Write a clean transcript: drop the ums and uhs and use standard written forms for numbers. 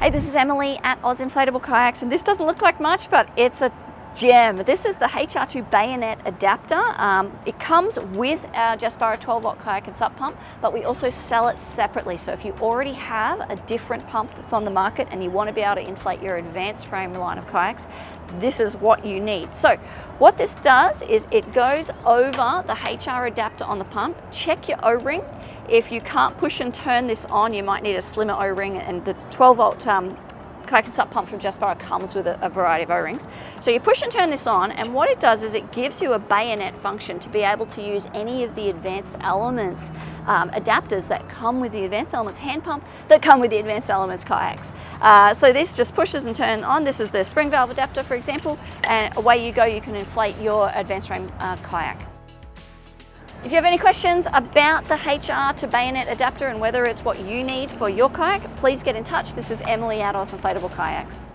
Hey, this is Emily at AdvancedFrame Kayaks, and this doesn't look like much, but it's a gem. This is the HR2 bayonet adapter. It comes with our Jaspara 12-volt kayak and sup pump, but we also sell it separately. So if you already have a different pump that's on the market and you want to be able to inflate your advanced frame line of kayaks, this is what you need. So what this does is it goes over the HR adapter on the pump. Check your O-ring. If you can't push and turn this on, you might need a slimmer O-ring, and the 12-volt kayak and sup pump from Jaspara comes with a variety of O-rings. So you push and turn this on, and what it does is it gives you a bayonet function to be able to use any of the Advanced Elements adapters that come with the Advanced Elements hand pump that come with the Advanced Elements kayaks. So this just pushes and turns on. This is the spring valve adapter, for example, and away you go. You can inflate your AdvancedFrame kayak. If you have any questions about the HR to bayonet adapter and whether it's what you need for your kayak, please get in touch. This is Emily at AdvancedFrame Kayaks.